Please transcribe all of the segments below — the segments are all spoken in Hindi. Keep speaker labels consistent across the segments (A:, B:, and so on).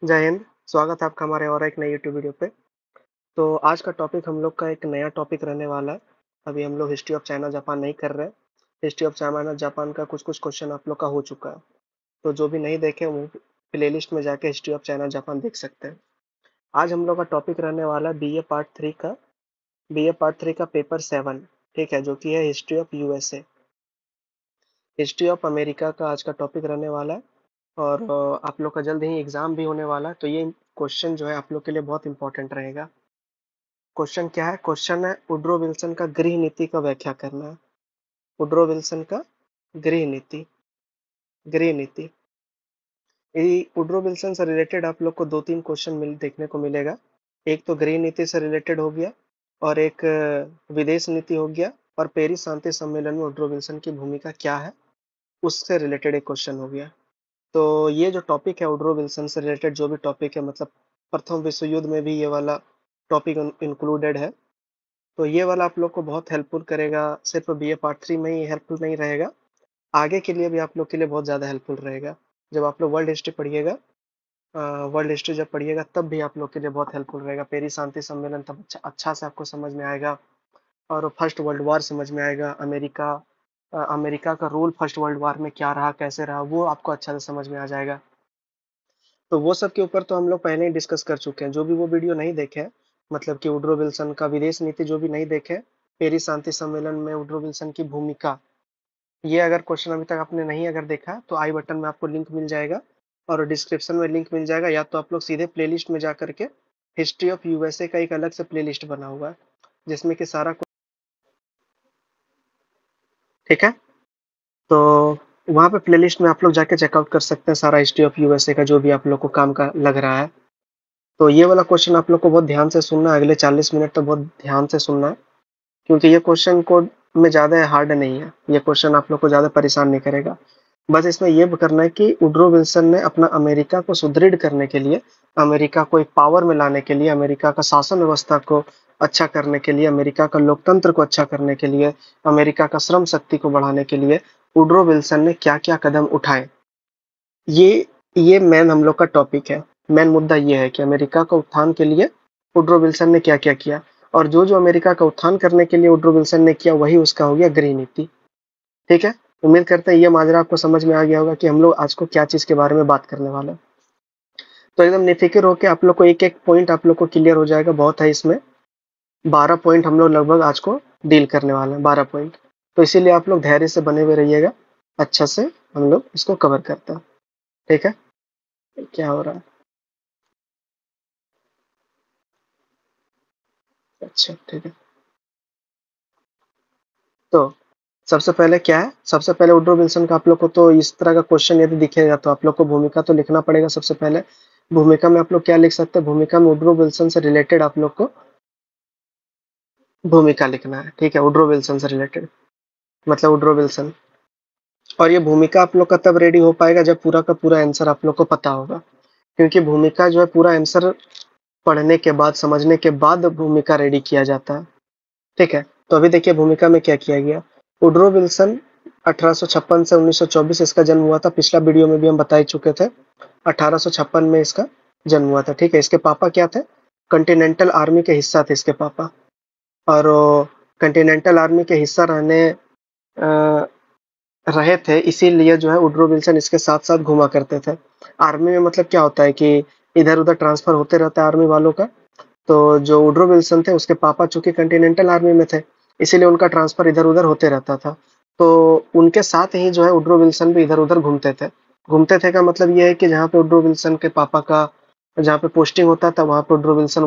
A: जय हिंद। स्वागत है आपका हमारे और एक नई यूट्यूब वीडियो पे। तो आज का टॉपिक हम लोग का एक नया टॉपिक रहने वाला है। अभी हम लोग हिस्ट्री ऑफ चाइना जापान नहीं कर रहे हैं। हिस्ट्री ऑफ चाइना जापान का कुछ-कुछ क्वेश्चन आप लोग का हो चुका है। तो जो भी नहीं देखे वो प्लेलिस्ट में जाके हिस्ट्री ऑफ चाइना जापान देख सकते हैं। आज हम लोग का टॉपिक रहने वाला है बीए पार्ट 3 का पेपर 7, ठीक है, जो कि है history of USA. History of America का आज का टॉपिक रहने वाला है। और आप लोग का जल्द ही एग्जाम भी होने वाला है, तो ये क्वेश्चन जो है आप लोग के लिए बहुत इंपॉर्टेंट रहेगा। क्वेश्चन क्या है? क्वेश्चन है वुड्रो विल्सन का गृह नीति का व्याख्या करना है। वुड्रो विल्सन का गृह नीति गृह नीति ये वुड्रो विल्सन से रिलेटेड आप लोग को दो तीन क्वेश्चन देखने को मिलेगा। एक तो गृह नीति से रिलेटेड हो गया, और एक विदेश नीति हो गया, और पेरिस शांति सम्मेलन में वुड्रो विल्सन की भूमिका क्या है उससे रिलेटेड एक क्वेश्चन हो गया। तो ये जो टॉपिक है वुड्रो विल्सन से रिलेटेड जो भी टॉपिक है, मतलब प्रथम विश्व युद्ध में भी ये वाला टॉपिक इंक्लूडेड है। तो ये वाला आप लोग को बहुत हेल्पफुल करेगा। सिर्फ बीए पार्ट 3 में ही हेल्पफुल नहीं रहेगा, आगे के लिए भी आप लोग के लिए बहुत ज़्यादा हेल्पफुल रहेगा। जब आप लोग वर्ल्ड हिस्ट्री पढ़िएगा, वर्ल्ड हिस्ट्री जब पढ़िएगा तब भी आप लोग के लिए बहुत हेल्पफुल रहेगा। पेरिस शांति सम्मेलन तब अच्छा से आपको समझ में आएगा, और फर्स्ट वर्ल्ड वॉर समझ में आएगा। अमेरिका का रोल फर्स्ट वर्ल्ड वॉर में क्या रहा, कैसे रहा, वो आपको अच्छा से समझ में आ जाएगा। तो वो सब के ऊपर तो हम लोग पहले ही डिस्कस कर चुके हैं। जो भी वो वीडियो नहीं देखे हैं, मतलब कि वुड्रो विल्सन का विदेश नीति जो भी नहीं देखे, पेरिस शांति सम्मेलन में वुड्रो विल्सन की भूमिका, ये अगर क्वेश्चन अभी तक आपने नहीं अगर देखा तो आई बटन में आपको लिंक मिल जाएगा, और डिस्क्रिप्शन में लिंक मिल जाएगा, या तो आप लोग सीधे प्लेलिस्ट में जा करके हिस्ट्री ऑफ यूएसए का एक अलग से प्लेलिस्ट बना हुआ है जिसमें कि सारा ठीक है। तो वहाँ पे प्लेलिस्ट में आप लोग जाके चेकआउट कर सकते हैं सारा हिस्ट्री ऑफ यूएसए का जो भी आप लोग को काम का लग रहा है। तो ये वाला क्वेश्चन आप लोग को बहुत ध्यान से सुनना है, अगले 40 मिनट तक बहुत ध्यान से सुनना है, क्योंकि ये क्वेश्चन कोड में ज़्यादा हार्ड नहीं है। ये क्वेश्चन आप लोग को ज़्यादा परेशान नहीं करेगा। बस इसमें ये करना है कि वुड्रो विल्सन ने अपना अमेरिका को सुदृढ़ करने के लिए, अमेरिका को एक पावर में लाने के लिए, अमेरिका का शासन व्यवस्था को अच्छा करने के लिए, अमेरिका का लोकतंत्र को अच्छा करने के लिए, अमेरिका का श्रम शक्ति को बढ़ाने के लिए वुड्रो विल्सन ने क्या-क्या कदम उठाए। ये ये मेन हम लोग का टॉपिक है। मेन मुद्दा ये है कि अमेरिका का उत्थान के लिए वुड्रो विल्सन ने क्या-क्या किया, और जो-जो अमेरिका का उत्थान करने के लिए वुड्रो विल्सन ने किया वही उसका हो गया गृह नीति। ठीक है? उम्मीद करते हैं ये माजरा आपको समझ में आ गया होगा कि हम लोग आज को क्या चीज़ के बारे में बात करने वाले हैं। तो एकदम निफ़िक्र होके आप लोग को एक-एक पॉइंट आप लोग को क्लियर हो जाएगा। बहुत है इसमें, 12 पॉइंट हम लोग लगभग आज को डील करने वाले हैं, 12 पॉइंट। तो इसीलिए आप लोग धैर्य से बने हुए रहिएगा, अच्छा से हम लोग इसको कवर करते हैं। ठीक है? क्या हो रहा है? अच्छा, ठीक है। तो सबसे पहले क्या है? सबसे पहले वुड्रो विल्सन का आप लोग को तो इस तरह का क्वेश्चन यदि दिखेगा तो आप लोग को भूमिका तो लिखना पड़ेगा सबसे पहले। भूमिका में आप लोग क्या लिख सकते हैं? भूमिका में वुड्रो विल्सन से रिलेटेड आप लोग को भूमिका लिखना है, ठीक है? वुड्रो विल्सन से रिलेटेड, मतलब वुड्रो विल्सन। और ये भूमिका आप लोग का तब रेडी हो पाएगा जब पूरा का पूरा आंसर आप लोग को पता होगा, क्योंकि भूमिका जो है पूरा आंसर पढ़ने के बाद, समझने के बाद भूमिका रेडी किया जाता है। ठीक है? तो अभी देखिए भूमिका में क्या किया गया। वुड्रो विल्सन 1856 से 1924 इसका जन्म हुआ था। पिछला वीडियो में भी हम बता ही चुके थे, 1856 में इसका जन्म हुआ था। ठीक है? इसके पापा क्या थे? कॉन्टिनेंटल आर्मी के हिस्सा थे इसके पापा, और कॉन्टिनेंटल आर्मी के हिस्सा रहे थे, इसीलिए जो है वुड्रो विल्सन इसके साथ-साथ घूमा करते थे। आर्मी में मतलब क्या होता है कि इधर-उधर ट्रांसफर होते रहता है आर्मी वालों का। तो जो वुड्रो विल्सन थे उसके पापा चूँकि कॉन्टिनेंटल आर्मी में थे, इसीलिए उनका ट्रांसफर इधर-उधर होते रहता था। तो उनके साथ ही जो है वुड्रो विल्सन भी इधर-उधर घूमते थे। घूमते थे का मतलब ये है कि जहाँ पे वुड्रो विल्सन के पापा का जहाँ पे पोस्टिंग होता था वहाँ पे वुड्रो विल्सन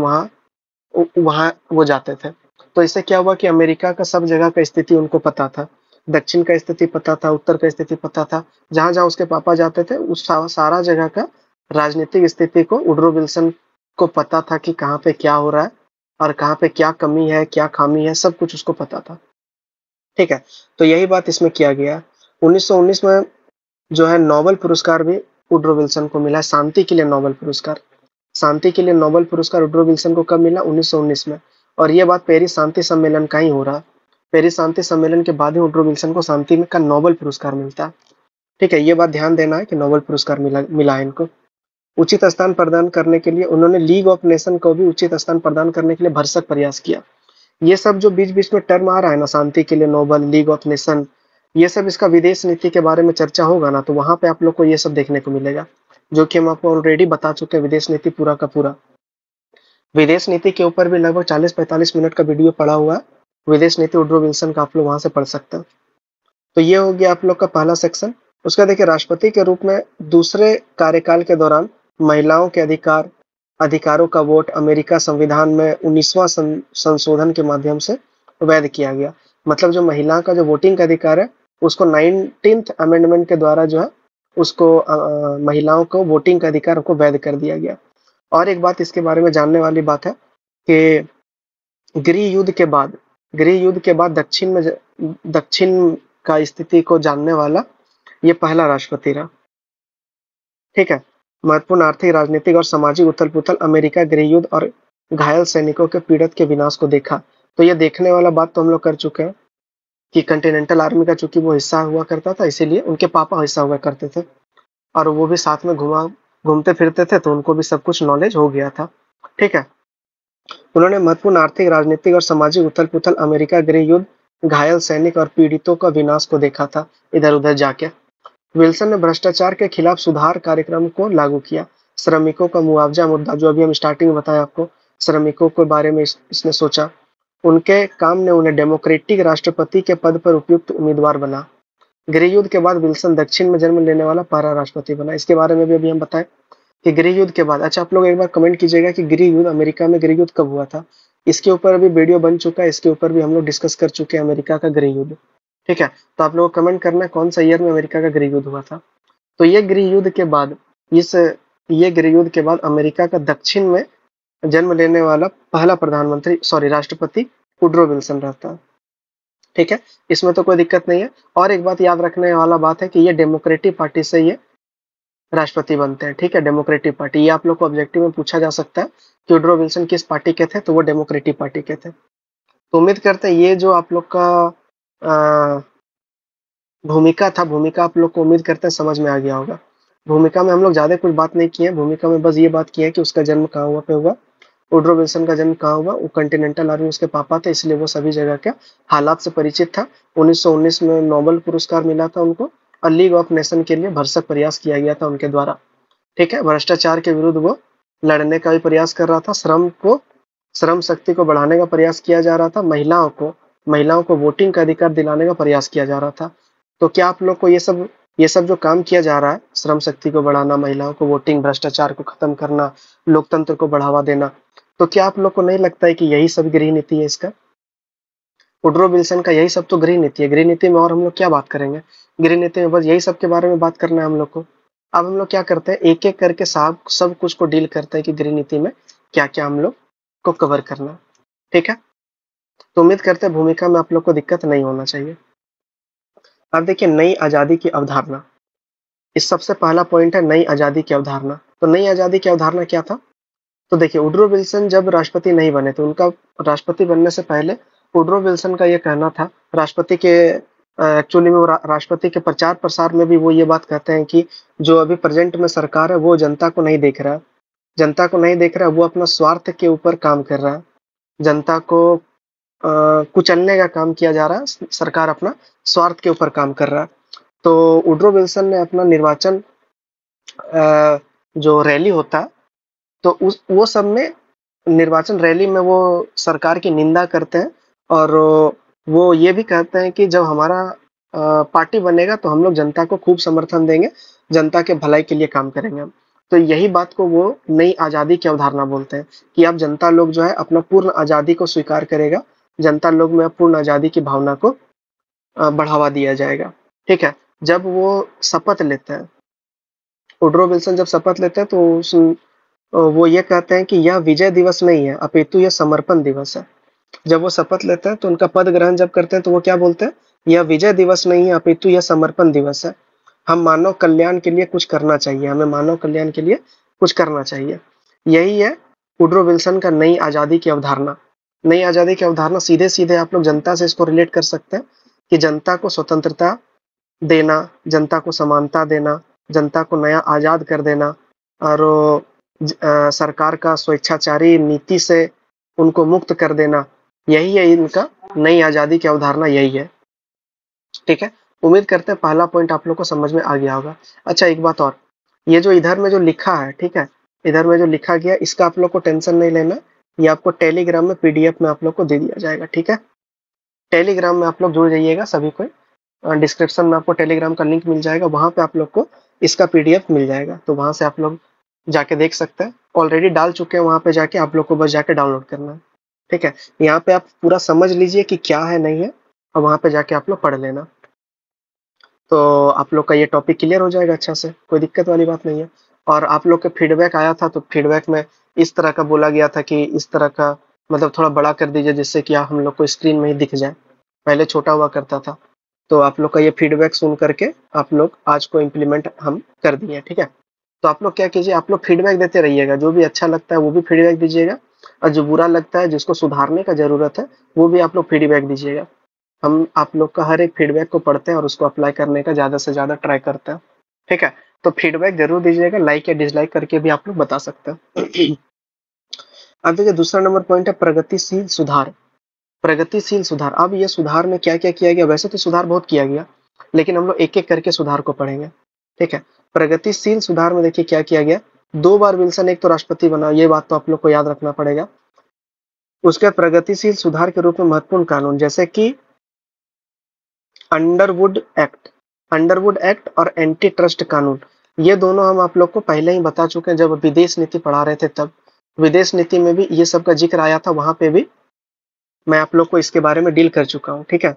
A: वहाँ वो जाते थे। तो इससे क्या हुआ कि अमेरिका का सब जगह का स्थिति उनको पता था। दक्षिण का स्थिति पता था, उत्तर का स्थिति पता था। जहाँ-जहाँ उसके पापा जाते थे उस सारा जगह का राजनीतिक स्थिति को वुड्रो विल्सन को पता था कि कहाँ पे क्या हो रहा है, और कहाँ पे क्या कमी है, क्या खामी है, सब कुछ उसको पता था। ठीक है? तो यही बात इसमें किया गया। 1919 में जो है नोबेल पुरस्कार भी वुड्रो विल्सन को मिला, शांति के लिए नोबेल पुरस्कार। शांति के लिए नोबेल पुरस्कार वुड्रो विल्सन को कब मिला? 1919 में। और ये बात पेरिस शांति सम्मेलन का ही हो रहा। पेरिस शांति सम्मेलन के बाद ही वुड्रो विल्सन को शांति में का नोबेल पुरस्कार मिलता है। ठीक है? ये बात ध्यान देना है कि नोबेल पुरस्कार मिला है इनको। उचित स्थान प्रदान करने के लिए उन्होंने लीग ऑफ नेशन को भी उचित स्थान प्रदान करने के लिए भरसक प्रयास किया। ये सब जो बीच-बीच में टर्म आ रहा है ना, शांति के लिए नोबल, लीग ऑफ नेशन, ये सब इसका विदेश नीति के बारे में चर्चा होगा ना, तो वहाँ पे आप लोग को ये सब देखने को मिलेगा, जो कि हम आपको ऑलरेडी बता चुके हैं विदेश नीति पूरा का पूरा। विदेश नीति के ऊपर भी लगभग 40-45 मिनट का वीडियो पड़ा हुआ है, विदेश नीति वुड्रो विल्सन का, आप लोग वहाँ से पढ़ सकते हैं। तो ये हो गया आप लोग का पहला सेक्शन। उसका देखिए राष्ट्रपति के रूप में दूसरे कार्यकाल के दौरान महिलाओं के अधिकारों का वोट अमेरिका संविधान में 19वां संशोधन के माध्यम से वैध किया गया। मतलब जो महिला का जो वोटिंग का अधिकार है, उसको 19th अमेंडमेंट के द्वारा जो है उसको महिलाओं को वोटिंग का अधिकार को वैध कर दिया गया। और एक बात इसके बारे में जानने वाली बात है कि गृह युद्ध के बाद दक्षिण का स्थिति को जानने वाला ये पहला राष्ट्रपति रहा। ठीक है। महत्वपूर्ण आर्थिक, राजनीतिक और सामाजिक उथल-पुथल, अमेरिका गृह युद्ध और घायल सैनिकों के पीड़ित के विनाश को देखा। तो ये देखने वाला बात तो हम लोग कर चुके हैं कि कॉन्टिनेंटल आर्मी का चूंकि वो हिस्सा हुआ करता था, इसीलिए उनके पापा हिस्सा हुआ करते थे और वो भी साथ में घूमते फिरते थे, तो उनको भी सब कुछ नॉलेज हो गया था। ठीक है। उन्होंने महत्वपूर्ण आर्थिक, राजनीतिक और सामाजिक उथल-पुथल, अमेरिका गृह युद्ध, घायल सैनिक और पीड़ितों का विनाश को देखा था इधर-उधर जाके। विल्सन ने भ्रष्टाचार के खिलाफ सुधार कार्यक्रम को लागू किया। श्रमिकों का मुआवजा मुद्दा, जो अभी हम स्टार्टिंग में बताया आपको, श्रमिकों के बारे में इसने सोचा। उनके काम ने उन्हें डेमोक्रेटिक राष्ट्रपति के पद पर उपयुक्त उम्मीदवार बना। गृह युद्ध के बाद विल्सन दक्षिण में जन्म लेने वाला पहला राष्ट्रपति बना। इसके बारे में भी अभी हम बताएं कि गृह युद्ध के बाद, अच्छा आप लोग एक बार कमेंट कीजिएगा कि गृह युद्ध, अमेरिका में गृह युद्ध कब हुआ था। इसके ऊपर अभी वीडियो बन चुका है, इसके ऊपर भी हम लोग डिस्कस कर चुके हैं अमेरिका का गृह युद्ध। ठीक है। तो आप लोग कमेंट करना है कौन सा ईयर में अमेरिका का गृह युद्ध हुआ था। तो ये गृह युद्ध के बाद अमेरिका का दक्षिण में जन्म लेने वाला पहला राष्ट्रपति वुड्रो विल्सन रहता है। ठीक है। इसमें तो कोई दिक्कत नहीं है। और एक बात याद रखने वाला बात है कि ये डेमोक्रेटिक पार्टी से ये राष्ट्रपति बनते हैं। ठीक है। डेमोक्रेटिक पार्टी, ये आप लोग को ऑब्जेक्टिव में पूछा जा सकता है कि वुड्रो विल्सन किस पार्टी के थे, तो वो डेमोक्रेटिक पार्टी के थे। तो उम्मीद करते हैं ये जो आप लोग का भूमिका था, भूमिका आप लोग को उम्मीद करते हैं समझ में आ गया होगा। भूमिका में हम लोग ज्यादा कुछ बात नहीं किए, भूमिका में बस ये बात की है कि उसका जन्म कहाँ हुआ, वुड्रो विल्सन का जन्म कहाँ हुआ। वो कॉन्टिनेंटल आर्मी उसके पापा थे, इसलिए वो सभी जगह के हालात से परिचित था। 1919 में नोबेल पुरस्कार मिला था उनको और लीग ऑफ नेशन के लिए भरसक प्रयास किया गया था उनके द्वारा। ठीक है। भ्रष्टाचार के विरुद्ध वो लड़ने का भी प्रयास कर रहा था। श्रम शक्ति को बढ़ाने का प्रयास किया जा रहा था। महिलाओं को वोटिंग का अधिकार दिलाने का प्रयास किया जा रहा था। तो क्या आप लोग को ये सब जो काम किया जा रहा है, श्रम शक्ति को बढ़ाना, महिलाओं को वोटिंग, भ्रष्टाचार को खत्म करना, लोकतंत्र को बढ़ावा देना, तो क्या आप लोग को नहीं लगता है कि यही सब गृह नीति है इसका? वुड्रो विल्सन का यही सब तो गृह नीति है। गृह नीति में और हम लोग क्या बात करेंगे? गृह नीति में बस यही सब के बारे में बात करना है हम लोग को। अब हम लोग क्या करते हैं, एक एक करके सब कुछ को डील करते हैं कि गृह नीति में क्या क्या हम लोग को कवर करना है। ठीक है। तो उम्मीद करते हैं भूमिका में आप लोग को दिक्कत नहीं होना चाहिए। अब देखिए नई आजादी की अवधारणा, इस सबसे पहला पॉइंट है नई आजादी की अवधारणा। तो नई आजादी की अवधारणा क्या था? तो देखिए वुड्रो विल्सन जब राष्ट्रपति नहीं बने, तो उनका राष्ट्रपति बनने से पहले वुड्रो विल्सन का ये कहना था, राष्ट्रपति के एक्चुअली में वो राष्ट्रपति के प्रचार प्रसार में भी वो ये बात कहते हैं कि जो अभी प्रेजेंट में सरकार है वो जनता को नहीं देख रहा है, वो अपना स्वार्थ के ऊपर काम कर रहा है। जनता को कुचलने का काम किया जा रहा है, सरकार अपना स्वार्थ के ऊपर काम कर रहा है। तो वुड्रो विल्सन ने अपना निर्वाचन जो रैली होता है, तो वो सब में निर्वाचन रैली में वो सरकार की निंदा करते हैं और वो ये भी कहते हैं कि जब हमारा पार्टी बनेगा तो हम लोग जनता को खूब समर्थन देंगे, जनता के भलाई के लिए काम करेंगे। तो यही बात को वो नई आजादी की अवधारणा बोलते हैं कि अब जनता लोग जो है अपना पूर्ण आजादी को स्वीकार करेगा, जनता लोग में पूर्ण आजादी की भावना को बढ़ावा दिया जाएगा। ठीक है। जब वो शपथ लेते हैं, वुड्रो विल्सन जब शपथ लेते हैं तो वो ये कहते हैं कि यह विजय दिवस नहीं है, अपितु यह समर्पण दिवस है। जब वो शपथ लेते हैं तो उनका पद ग्रहण जब करते हैं तो वो क्या बोलते हैं, यह विजय दिवस नहीं है, अपितु यह समर्पण दिवस है। हम मानव कल्याण के लिए कुछ करना चाहिए, हमें मानव कल्याण के लिए कुछ करना चाहिए। यही है वुड्रो विल्सन का नई आजादी की अवधारणा। नई आजादी की अवधारणा सीधे सीधे आप लोग जनता से इसको रिलेट कर सकते हैं कि जनता को स्वतंत्रता देना, जनता को समानता देना, जनता को नया आजाद कर देना, और सरकार का स्वेच्छाचारी नीति से उनको मुक्त कर देना, यही है इनका नई आजादी की अवधारणा, यही है। ठीक है, उम्मीद करते हैं पहला पॉइंट आप लोग को समझ में आ गया होगा। अच्छा एक बात और, ये जो इधर में जो लिखा है, ठीक है, इधर में जो लिखा गया इसका आप लोग को टेंशन नहीं लेना, ये आपको टेलीग्राम में पीडीएफ में आप लोग को दे दिया जाएगा। ठीक है, टेलीग्राम में आप लोग जुड़ जाइएगा सभी को, डिस्क्रिप्शन में आपको टेलीग्राम का लिंक मिल जाएगा, वहां पे आप लोग को इसका पीडीएफ मिल जाएगा, तो वहां से आप लोग जाके देख सकते हैं। ऑलरेडी डाल चुके हैं, वहां पे जाके आप लोग को बस जाके डाउनलोड करना है। ठीक है, यहाँ पे आप पूरा समझ लीजिए कि क्या है नहीं है, और वहां पे जाके आप लोग पढ़ लेना, तो आप लोग का ये टॉपिक क्लियर हो जाएगा अच्छा से, कोई दिक्कत वाली बात नहीं है। और आप लोग का फीडबैक आया था, तो फीडबैक में इस तरह का बोला गया था कि इस तरह का मतलब थोड़ा बड़ा कर दीजिए जिससे कि हम लोग को स्क्रीन में ही दिख जाए, पहले छोटा हुआ करता था। तो आप लोग का ये फीडबैक सुन करके आप लोग आज को इम्प्लीमेंट हम कर दिए। ठीक है, तो आप लोग क्या कीजिए, आप लोग फीडबैक देते रहिएगा, जो भी अच्छा लगता है वो भी फीडबैक दीजिएगा, और जो बुरा लगता है जिसको सुधारने का जरूरत है वो भी आप लोग फीडबैक दीजिएगा। हम आप लोग का हर एक फीडबैक को पढ़ते हैं और उसको अप्लाई करने का ज्यादा से ज्यादा ट्राई करते हैं। ठीक है, तो फीडबैक जरूर दीजिएगा, लाइक या डिसलाइक करके भी आप लोग बता सकते हैं। अब देखिए दूसरा नंबर पॉइंट है प्रगतिशील सुधार। प्रगतिशील सुधार, अब ये सुधार में क्या क्या किया गया, वैसे तो सुधार बहुत किया गया, लेकिन हम लोग एक एक करके सुधार को पढ़ेंगे। ठीक है, प्रगतिशील सुधार में देखिए क्या किया गया, 2 बार विल्सन एक तो राष्ट्रपति बना, ये बात तो आप लोग को याद रखना पड़ेगा। उसके बाद प्रगतिशील सुधार के रूप में महत्वपूर्ण कानून जैसे कि अंडरवुड एक्ट, अंडरवुड एक्ट और एंटी ट्रस्ट कानून, ये दोनों हम आप लोग को पहले ही बता चुके हैं जब विदेश नीति पढ़ा रहे थे, तब विदेश नीति में भी ये सब का जिक्र आया था, वहां पे भी मैं आप लोग को इसके बारे में डील कर चुका हूँ। ठीक है,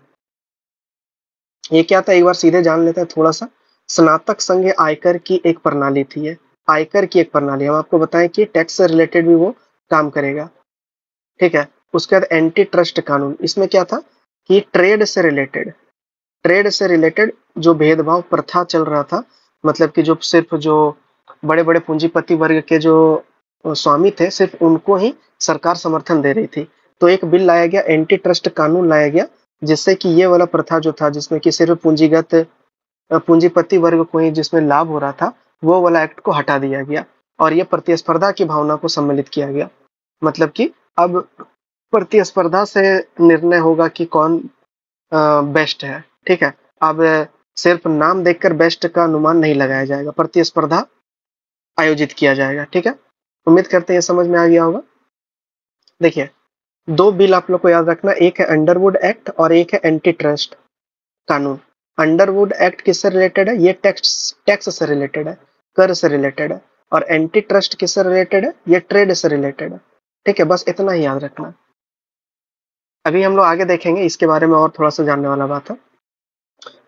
A: ये क्या था एक बार सीधे जान लेते हैं थोड़ा सा। स्नातक संघ आयकर की एक प्रणाली थी, ये आयकर की एक प्रणाली, हम आपको बताएं कि टैक्स से रिलेटेड भी वो काम करेगा। ठीक है, उसके बाद एंटी ट्रस्ट कानून, इसमें क्या था कि ट्रेड से रिलेटेड जो भेदभाव प्रथा चल रहा था, मतलब कि जो सिर्फ जो बड़े बड़े पूंजीपति वर्ग के जो स्वामी थे सिर्फ उनको ही सरकार समर्थन दे रही थी, तो एक बिल लाया गया, एंटी ट्रस्ट कानून लाया गया, जिससे कि ये वाला प्रथा जो था जिसमें कि सिर्फ पूंजीपति वर्ग को ही जिसमें लाभ हो रहा था, वो वाला एक्ट को हटा दिया गया, और ये प्रतिस्पर्धा की भावना को सम्मिलित किया गया। मतलब कि अब प्रतिस्पर्धा से निर्णय होगा कि कौन बेस्ट है। ठीक है, अब सिर्फ नाम देखकर बेस्ट का अनुमान नहीं लगाया जाएगा, प्रतिस्पर्धा आयोजित किया जाएगा। ठीक है, उम्मीद करते हैं ये समझ में आ गया होगा। देखिए 2 बिल आप लोग को याद रखना, एक है अंडरवुड एक्ट और एक है एंटी ट्रस्ट कानून। अंडरवुड एक्ट किससे रिलेटेड है, ये टैक्स से रिलेटेड है, कर से रिलेटेड है, और एंटी ट्रस्ट किससे रिलेटेड है, ये ट्रेड से रिलेटेड है। ठीक है, बस इतना ही याद रखना। अभी हम लोग आगे देखेंगे इसके बारे में, और थोड़ा सा जानने वाला बात है।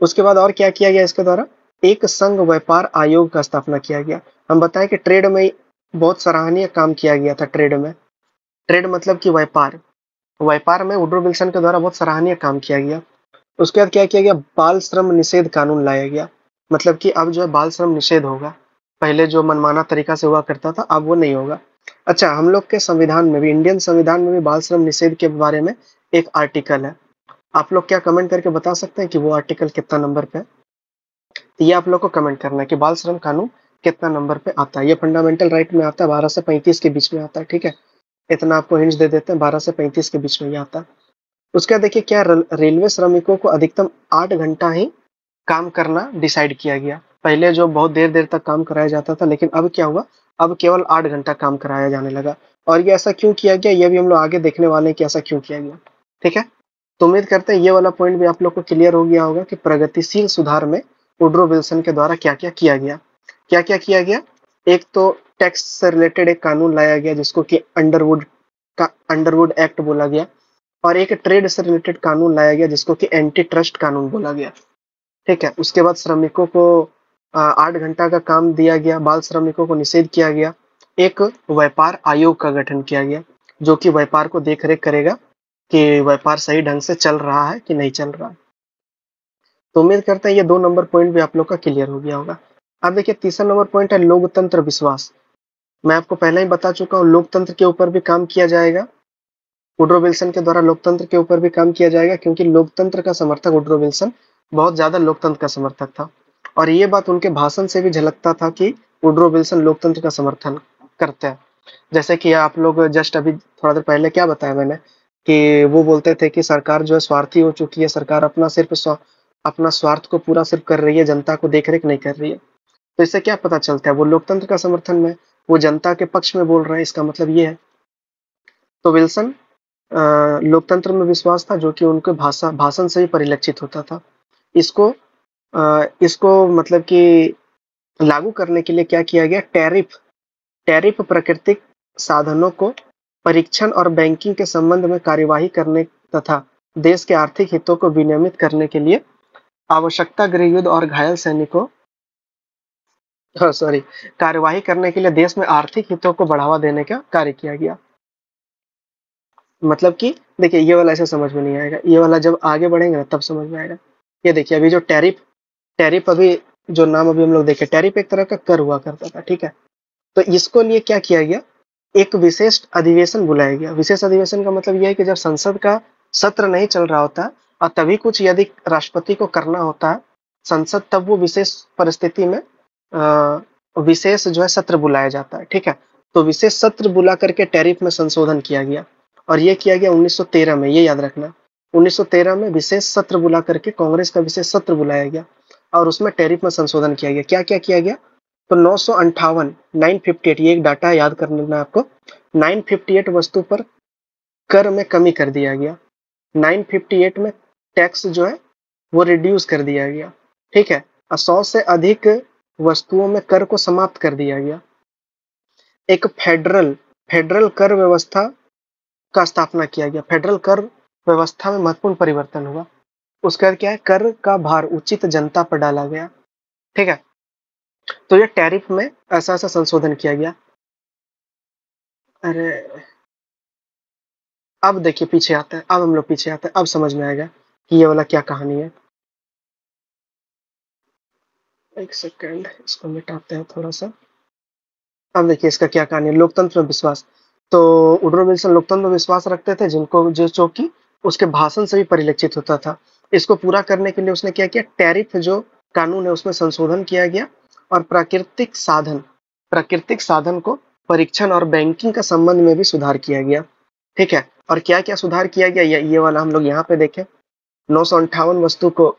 A: उसके बाद और क्या किया गया इसके द्वारा, एक संघ व्यापार आयोग का स्थापना किया गया। हम बताएं कि ट्रेड में बहुत सराहनीय काम किया गया था, ट्रेड में, ट्रेड मतलब कि व्यापार, व्यापार में वुड्रो विल्सन के द्वारा बहुत सराहनीय काम किया गया। उसके बाद क्या किया गया, बाल श्रम निषेध कानून लाया गया, मतलब कि अब जो है बाल श्रम निषेध होगा, पहले जो मनमाना तरीका से हुआ करता था अब वो नहीं होगा। अच्छा, हम लोग के संविधान में भी, इंडियन संविधान में भी बाल श्रम निषेध के बारे में एक आर्टिकल है, आप लोग क्या कमेंट करके बता सकते हैं कि वो आर्टिकल कितना नंबर पे है, ये आप लोग को कमेंट करना है कि बाल श्रम कानून कितना नंबर पे आता है। ये फंडामेंटल राइट में आता है, 12 से 35 के बीच में आता है। ठीक है, इतना आपको हिंट्स दे देते हैं, 12 से 35 के बीच में ये आता है। उसका देखिए क्या, रेलवे श्रमिकों को अधिकतम 8 घंटा ही काम करना डिसाइड किया गया। पहले जो बहुत देर देर तक काम कराया जाता था, लेकिन अब क्या हुआ, अब केवल 8 घंटा काम कराया जाने लगा। और ये ऐसा क्यों किया गया, ये भी हम लोग आगे देखने वाले हैं कि ऐसा क्यों किया गया। ठीक है, तो उम्मीद करते हैं ये वाला पॉइंट भी आप लोग को क्लियर हो गया होगा कि प्रगतिशील सुधार में वुड्रो विल्सन के द्वारा क्या क्या किया गया। क्या क्या किया गया, एक तो टैक्स से रिलेटेड एक कानून लाया गया जिसको कि अंडरवुड एक्ट बोला गया, और एक ट्रेड से रिलेटेड कानून लाया गया जिसको कि एंटी ट्रस्ट कानून बोला गया। ठीक है, उसके बाद श्रमिकों को 8 घंटा का काम दिया गया, बाल श्रमिकों को निषेध किया गया, एक व्यापार आयोग का गठन किया गया जो कि व्यापार को देख रेख करेगा कि व्यापार सही ढंग से चल रहा है कि नहीं चल रहा है। तो उम्मीद करते हैं ये 2 नंबर पॉइंट भी आप लोग का क्लियर हो गया होगा। अब देखिए तीसरा नंबर पॉइंट है लोकतंत्र विश्वास। मैं आपको पहले ही बता चुका हूँ, लोकतंत्र के ऊपर भी काम किया जाएगा, वुड्रो विल्सन के द्वारा लोकतंत्र के ऊपर भी काम किया जाएगा, क्योंकि लोकतंत्र का समर्थक वुड्रो विल्सन बहुत ज्यादा लोकतंत्र का समर्थक था, और ये बात उनके भाषण से भी झलकता था कि वुड्रो विल्सन लोकतंत्र का समर्थन करते हैं। जैसे कि आप लोग जस्ट अभी थोड़ा देर पहले क्या बताया मैंने कि वो बोलते थे कि सरकार जो है स्वार्थी हो चुकी है, सरकार अपना स्वार्थ को पूरा सिर्फ कर रही है, जनता को देख रेख नहीं कर रही है। तो इससे क्या पता चलता है वो लोकतंत्र का समर्थन में, वो जनता के पक्ष में बोल रहे हैं, इसका मतलब ये है। तो विल्सन लोकतंत्र में विश्वास था जो कि उनके भाषण से ही परिलक्षित होता था। इसको मतलब कि लागू करने के लिए क्या किया गया, टैरिफ टैरिफ प्राकृतिक साधनों को परीक्षण और बैंकिंग के संबंध में कार्यवाही करने तथा देश के आर्थिक हितों को विनियमित करने के लिए आवश्यकता गृह युद्ध और घायल सैनिकों सॉरी कार्यवाही करने के लिए देश में आर्थिक हितों को बढ़ावा देने का कार्य किया गया। मतलब कि देखिए ये वाला ऐसे समझ में नहीं आएगा, ये वाला जब आगे बढ़ेंगे ना तब समझ में आएगा। ये देखिए अभी जो टैरिफ टैरिफ अभी जो नाम अभी हम लोग देखे, टैरिफ एक तरह का कर हुआ करता था, ठीक है। तो इसको लिए क्या किया गया, एक विशेष अधिवेशन बुलाया गया। विशेष अधिवेशन का मतलब यह है कि जब संसद का सत्र नहीं चल रहा होता और तभी कुछ यदि राष्ट्रपति को करना होता है संसद, तब वो विशेष परिस्थिति में विशेष जो है सत्र बुलाया जाता है, ठीक है। तो विशेष सत्र बुला करके टैरिफ में संशोधन किया गया और ये किया गया 1913 में, ये याद रखना। 1913 में विशेष सत्र बुला करके कांग्रेस का विशेष सत्र बुलाया गया और उसमें टैरिफ में संशोधन किया गया। क्या क्या किया गया, तो 958 ये एक डाटा याद कर लेना आपको। 958 वस्तु पर कर में कमी कर दिया गया। 958 में टैक्स जो है वो रिड्यूस कर दिया गया, ठीक है। और 100 से अधिक वस्तुओं में कर को समाप्त कर दिया गया। एक फेडरल फेडरल कर व्यवस्था का स्थापना किया गया। फेडरल कर व्यवस्था में महत्वपूर्ण परिवर्तन हुआ। उसका क्या है, कर का भार उचित जनता पर डाला गया, ठीक है। तो ये टैरिफ में ऐसा ऐसा संशोधन किया गया। अरे अब देखिए पीछे आते हैं, अब हम लोग पीछे आते हैं, अब समझ में आएगा कि ये वाला क्या कहानी है। एक सेकंड इसको मिटाते हैं थोड़ा सा। अब देखिए इसका क्या कहानी है, लोकतंत्र में विश्वास। तो वुड्रो विल्सन लोकतंत्र में विश्वास रखते थे जिनको जो कि उसके भाषण से भी परिलक्षित होता था। इसको पूरा करने के लिए उसने क्या किया, टैरिफ जो कानून है उसमें संशोधन किया गया और प्राकृतिक साधन को परीक्षण और बैंकिंग का संबंध में भी सुधार किया गया, ठीक है। और क्या क्या सुधार किया गया, ये वाला हम लोग यहाँ पे देखें। 958 वस्तु को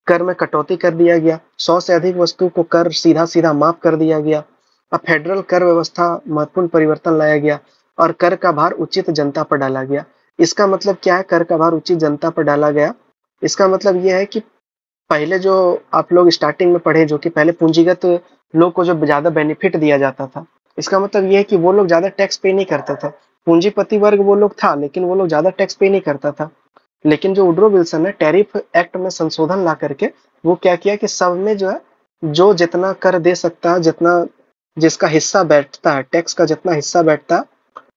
A: कर में कटौती कर दिया गया। 100 से अधिक वस्तु को कर सीधा सीधा माफ कर दिया गया। अब फेडरल कर व्यवस्था महत्वपूर्ण परिवर्तन लाया गया और कर का भार उचित जनता पर डाला गया। इसका मतलब क्या है, कर का भार उचित जनता पर डाला गया। इसका मतलब यह है कि पहले जो आप लोग स्टार्टिंग में पढ़े, जो कि पहले पूंजीगत लोग को जो ज्यादा बेनिफिट दिया जाता था, इसका मतलब यह है कि वो लोग ज्यादा टैक्स पे नहीं करते थे। पूंजीपति वर्ग वो लोग था लेकिन वो लोग ज्यादा टैक्स पे नहीं करता था। लेकिन जो वुड्रो विल्सन है टैरिफ एक्ट में संशोधन ला करके वो क्या किया कि सब में जो है जो जितना कर दे सकता है, जितना जिसका हिस्सा बैठता है, टैक्स का जितना हिस्सा बैठता है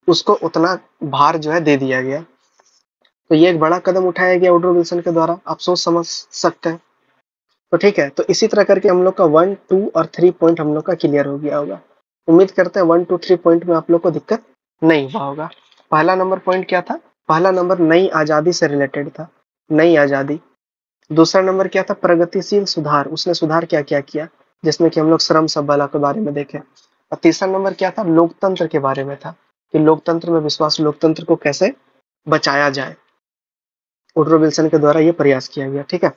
A: उसको उतना भार जो है दे दिया गया। तो ये एक बड़ा कदम उठाया गया वुड्रो विल्सन के द्वारा, आप सोच समझ सकते हैं। तो ठीक है, तो इसी तरह करके हम लोग का 1, 2 और 3 पॉइंट हम लोग का क्लियर हो गया होगा। उम्मीद करते हैं 1, 2, 3 पॉइंट में आप लोग को दिक्कत नहीं हुआ होगा। पहला नंबर पॉइंट क्या था, पहला नंबर नई आजादी से रिलेटेड था, नई आजादी। दूसरा नंबर क्या था, प्रगतिशील सुधार, उसने सुधार क्या क्या किया जिसमें कि हम लोग श्रम सभ्यता के बारे में देखें। और तीसरा नंबर क्या था, लोकतंत्र के बारे में था कि लोकतंत्र में विश्वास, लोकतंत्र को कैसे बचाया जाए। वुड्रो विल्सन के द्वारा ये प्रयास किया गया, ठीक है।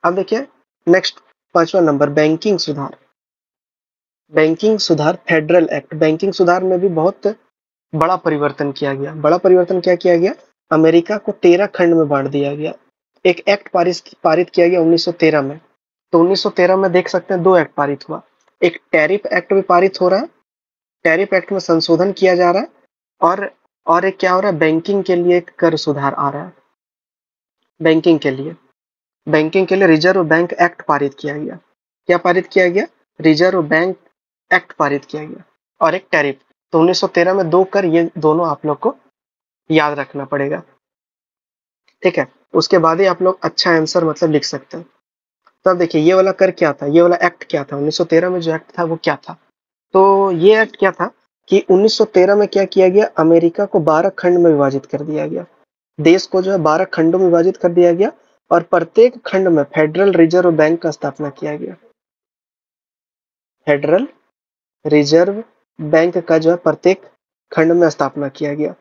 A: अब देखिए नेक्स्ट पांचवा नंबर, बैंकिंग सुधार। बैंकिंग सुधार फेडरल एक्ट, बैंकिंग सुधार में भी बहुत बड़ा परिवर्तन किया गया। बड़ा परिवर्तन क्या किया गया, अमेरिका को 13 खंड में बांट दिया गया। एक एक्ट पारित किया गया 1913 में। तो 1913 में देख सकते हैं 2 एक्ट पारित हुआ। एक टैरिफ एक्ट भी पारित हो रहा है, टैरिफ एक्ट में संशोधन किया जा रहा है, और एक क्या हो रहा है, बैंकिंग के लिए एक कर सुधार आ रहा है। बैंकिंग के लिए रिजर्व बैंक एक्ट पारित किया गया। क्या पारित किया गया, रिजर्व बैंक एक्ट पारित किया गया और एक टैरिफ। तो 1913 में 2 कर, ये दोनों आप लोग को याद रखना पड़ेगा, ठीक है। उसके बाद ही आप लोग अच्छा आंसर मतलब लिख सकते हैं। तो अब देखिए ये वाला कर क्या था, ये वाला एक्ट क्या था, 1913 में जो एक्ट था वो क्या था। तो ये एक्ट क्या था कि 1913 में क्या किया गया, अमेरिका को 12 खंड में विभाजित कर दिया गया। देश को जो है 12 खंडों में विभाजित कर दिया गया और प्रत्येक खंड में फेडरल रिजर्व बैंक का स्थापना किया गया। फेडरल रिजर्व बैंक का जो है प्रत्येक खंड में स्थापना किया गया।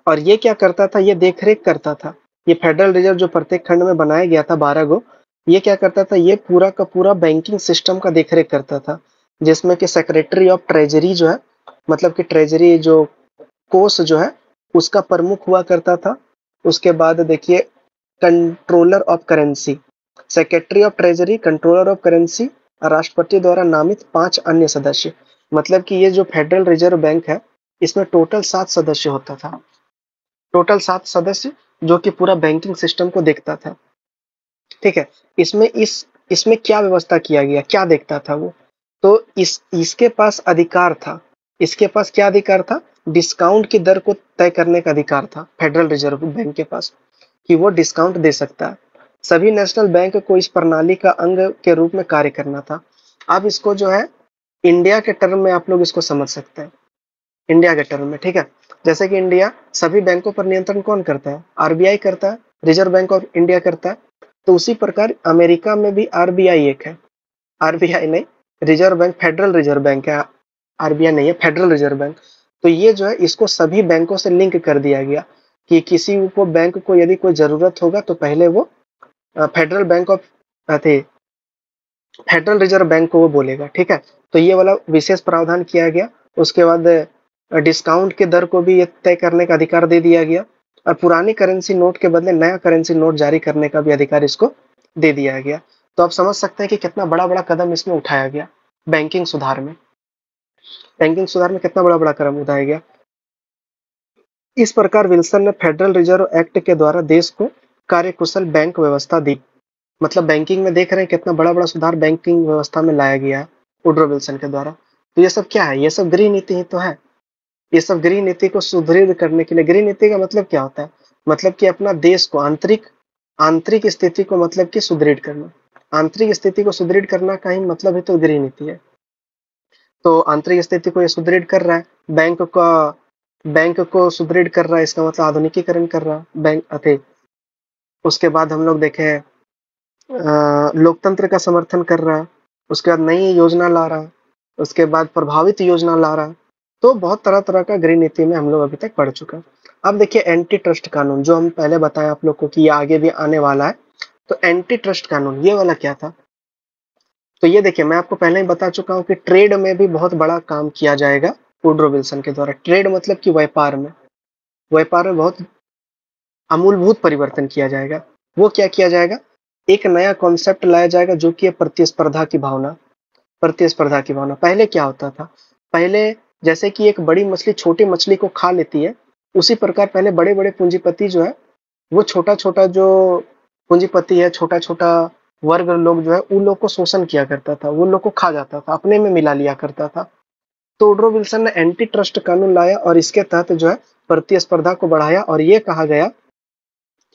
A: और ये क्या करता था, ये देखरेख करता था। ये फेडरल रिजर्व जो प्रत्येक खंड में बनाया गया था 12 गो, ये क्या करता था, ये पूरा का पूरा बैंकिंग सिस्टम का देखरेख करता था। जिसमें कि सेक्रेटरी ऑफ ट्रेजरी जो है, मतलब कि ट्रेजरी जो कोष जो है उसका प्रमुख हुआ करता था। उसके बाद देखिए controller of currency, secretary of treasury, controller of currency, राष्ट्रपति द्वारा नामित 5 अन्य सदस्य। मतलब कि ये जो फेडरल रिजर्व बैंक है, इसमें टोटल 7 सदस्य होता था। टोटल 7 सदस्य जो कि पूरा बैंकिंग सिस्टम को देखता था। ठीक है। इसमें क्या व्यवस्था किया गया, क्या देखता था वो, तो इसके पास अधिकार था। इसके पास क्या अधिकार था, डिस्काउंट की दर को तय करने का अधिकार था फेडरल रिजर्व बैंक के पास, कि वो डिस्काउंट दे सकता है। सभी नेशनल बैंक को इस प्रणाली का अंग के रूप में कार्य करना था। अब इसको जो है इंडिया के टर्म में आप लोग इसको समझ सकते हैं, इंडिया के टर्म में। ठीक है। जैसे कि इंडिया सभी बैंकों पर नियंत्रण कौन करता है, आरबीआई करता है, रिजर्व बैंक ऑफ इंडिया करता है। तो उसी प्रकार अमेरिका में भी आरबीआई एक है, आरबीआई नहीं, reserve bank, federal reserve bank है, आरबीआई नहीं है, फेडरल रिजर्व बैंक। तो ये जो है इसको सभी बैंकों से लिंक कर दिया गया कि किसी को बैंक को यदि कोई जरूरत होगा तो पहले वो फेडरल बैंक ऑफ थे फेडरल रिजर्व बैंक को वो बोलेगा। ठीक है। तो ये वाला विशेष प्रावधान किया गया। उसके बाद डिस्काउंट के दर को भी ये तय करने का अधिकार दे दिया गया, और पुरानी करेंसी नोट के बदले नया करेंसी नोट जारी करने का भी अधिकार इसको दे दिया गया। तो आप समझ सकते हैं कि कितना बड़ा बड़ा कदम इसमें उठाया गया बैंकिंग सुधार में। बैंकिंग सुधार में कितना बड़ा बड़ा कदम उठाया गया। इस प्रकार विल्सन ने फेडरल रिजर्व एक्ट के द्वारा देश को कार्यकुशल बैंक व्यवस्था दी। मतलब बैंकिंग में देख रहे हैं कितना बड़ा बड़ा सुधार बैंकिंग व्यवस्था में लाया गया है वुड्रो विल्सन के द्वारा। तो ये सब क्या है, ये सब गृह नीति ही तो है। ये सब गृह नीति को सुदृढ़ करने के लिए, गृह नीति का मतलब क्या होता है, मतलब कि अपना देश को आंतरिक आंतरिक स्थिति को मतलब कि सुदृढ़ करना। आंतरिक स्थिति को सुदृढ़ करना का ही मतलब है तो गृह नीति है। तो आंतरिक स्थिति को ये सुदृढ़ कर रहा है, बैंक को सुदृढ़ कर रहा है, इसका मतलब आधुनिकीकरण कर रहा है बैंक अथे। उसके बाद हम लोग देखें लोकतंत्र का समर्थन कर रहा है। उसके बाद नई योजना ला रहा है। उसके बाद प्रभावित योजना ला रहा है। तो बहुत तरह तरह का गृह नीति में हम लोग अभी तक पढ़ चुके हैं। अब देखिए एंटी ट्रस्ट कानून, जो हम पहले बताए आप लोग को कि ये आगे भी आने वाला है। तो एंटी ट्रस्ट कानून ये वाला क्या था, तो ये देखिए मैं आपको पहले ही बता चुका हूँ कि ट्रेड में भी बहुत बड़ा काम किया जाएगा वुड्रो विल्सन के द्वारा। ट्रेड मतलब कि व्यापार में बहुत अमूलभूत परिवर्तन किया जाएगा। वो क्या किया जाएगा, एक नया कॉन्सेप्ट लाया जाएगा जो कि है प्रतिस्पर्धा की भावना। प्रतिस्पर्धा की भावना, पहले क्या होता था, पहले जैसे कि एक बड़ी मछली छोटी मछली को खा लेती है, उसी प्रकार पहले बड़े बड़े पूंजीपति जो है वो छोटा छोटा जो पूंजीपति है, छोटा छोटा वर्ग लोग जो है उन लोग को शोषण किया करता था, उन लोग को खा जाता था, अपने में मिला लिया करता था। तो वुड्रो विल्सन ने एंटी ट्रस्ट कानून लाया और इसके तहत जो है प्रतिस्पर्धा को बढ़ाया। और ये कहा गया